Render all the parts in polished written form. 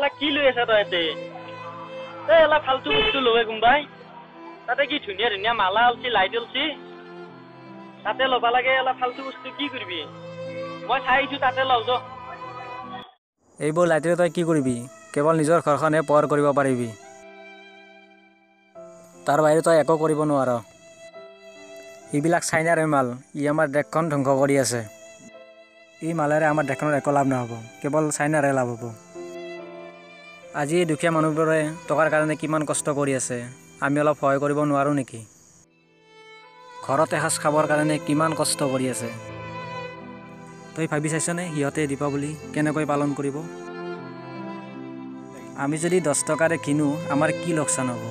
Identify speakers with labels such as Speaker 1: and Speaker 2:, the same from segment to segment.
Speaker 1: এলা কি লৈ আছা তই এতে এলা ফালতু বস্তু লৱে কোনবাই তাতে কি ধুনীয়া ধুনীয়া মালা অলছি লাইট অলছি তাতে লবা লাগে এলা ফালতু বস্তু কি কৰিবি মই চাইছো তাতে লও যো
Speaker 2: এইবোৰ লাইটেৰে তই কি কৰিবি কেৱল নিজৰ ঘৰখনহে পোহৰ কৰিব পাৰিবি তাৰ বাহিৰে তই একো কৰিব নোৱাৰ এইবিলাক চাইনাৰে মাল ই আমাৰ দেশখন ধ্বংস কৰি আছে এই মালেৰে আমাৰ দেশখনৰ একো লাভ নহ'ব কেৱল চাইনাৰে লাভ হ'ব আজি এই দুখীয়া মানুহবোৰে টকাৰ কাৰণে কিমান কষ্ট কৰি আছে আমি অলপ সহায় কৰিব নোৱাৰোঁ নেকি ঘৰত এসাঁজ খাবৰ কাৰণে কিমান কষ্ট কৰি আছে তই ভাবি চাইছনে সিহঁতে দীপাৱলী কেনেকৈ পালন কৰিব আমি যদি 10 টকাৰে কিনো আমাৰ কি লোকচান হ'ব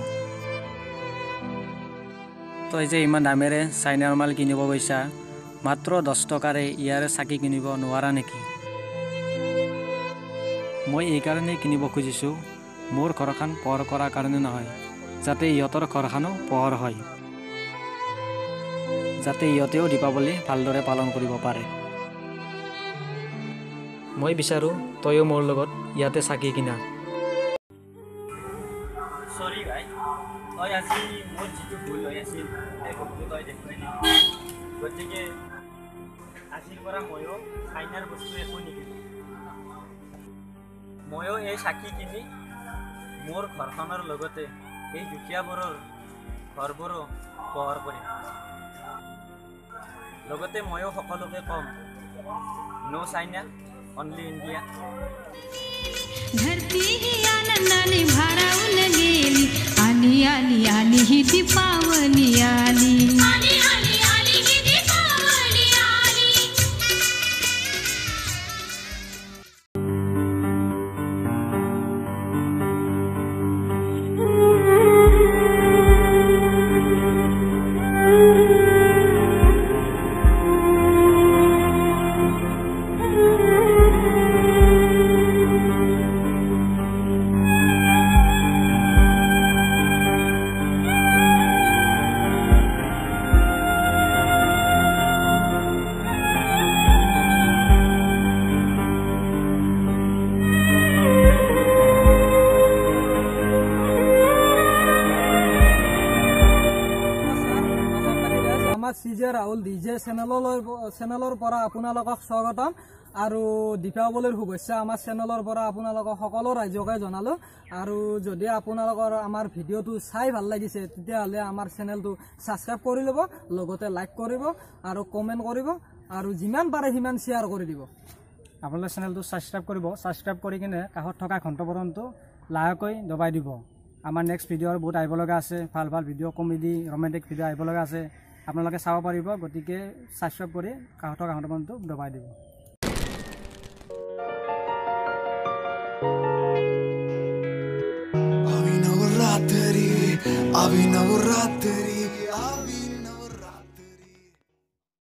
Speaker 2: তই যে ইমান দামেৰে চাইনাৰ মাল কিনিব গৈছা মাত্ৰ 10 টকাৰে ইয়াৰে চাকি কিনিব নোৱাৰা নেকি মই এই কাৰণে কিনিব খুজিছোঁ মোৰ ঘৰখন পোহৰ কৰাৰ কাৰণে নহয় যাতে ইহঁতৰ ঘৰখনো পোহৰ হয় যাতে ইহঁতেও দীপাৱলী ভালদৰে পালন কৰিব পাৰে মই বিচাৰোঁ তইও মোৰ লগত ইয়াতে চাকি কিনা
Speaker 1: সৰি ভাই তই আজি মোৰ যিটো ভুল হৈ আছিল সেই ভুলটো তই দেখুৱাই দিলি গতিকে আজিৰ পৰা ময়ো চাইনাৰ বস্তু একো নিকিনো ময়ো এই চাকি কিনি মোৰ ঘৰখনৰ লগতে এই দুখীয়াবোৰৰ ঘৰবোৰো পোহৰ কৰিম লগতে ময়ো সকলোকে কম নো চাইনা অনলি ইণ্ডিয়া
Speaker 3: धरती ही आनंदाने भारावून गेली आली आली आली ही दीपावली आली आली आली आली ही दीपावली आली
Speaker 4: CJ Rahul DJ চেনেলৰ পৰা আপোনালোকক স্বাগতম আৰু দীপাৱলীৰ শুভেচ্ছা আমাৰ চেনেলৰ পৰা আপোনালোকক সকলো ৰাইজকে জনালো আৰু যদি আপোনালোকৰ আমাৰ ভিডিঅ'টো চাই ভাল লাগিছে তেতিয়াহ'লে আমাৰ চেনেলটো সাবস্ক্ৰাইব কৰি ল'ব লগতে লাইক কৰিব আৰু কমেন্ট কৰিব আৰু যিমান পাৰে সিমান শ্বেয়াৰ কৰি দিব
Speaker 2: আপোনালোকে চেনেলটো সাবস্ক্ৰাইব কৰি কিনে কাষত থকা ঘণ্টা বটনটো লাহেকৈ দবাই দিব আমাৰ নেক্সট ভিডিঅ'ৰ বহুত আহিব লগা আছে ভাল ভাল ভিডিঅ' কমেডি ৰোমান্টিক ভিডিঅ' আহিব লগা আছে আপোনালোকে চাব পাৰিব গতিকে সাবস্ক্ৰাইব কৰি কাষত থকা ঘণ্টা বটনটো দবাই দিব
Speaker 5: Avina vorrateri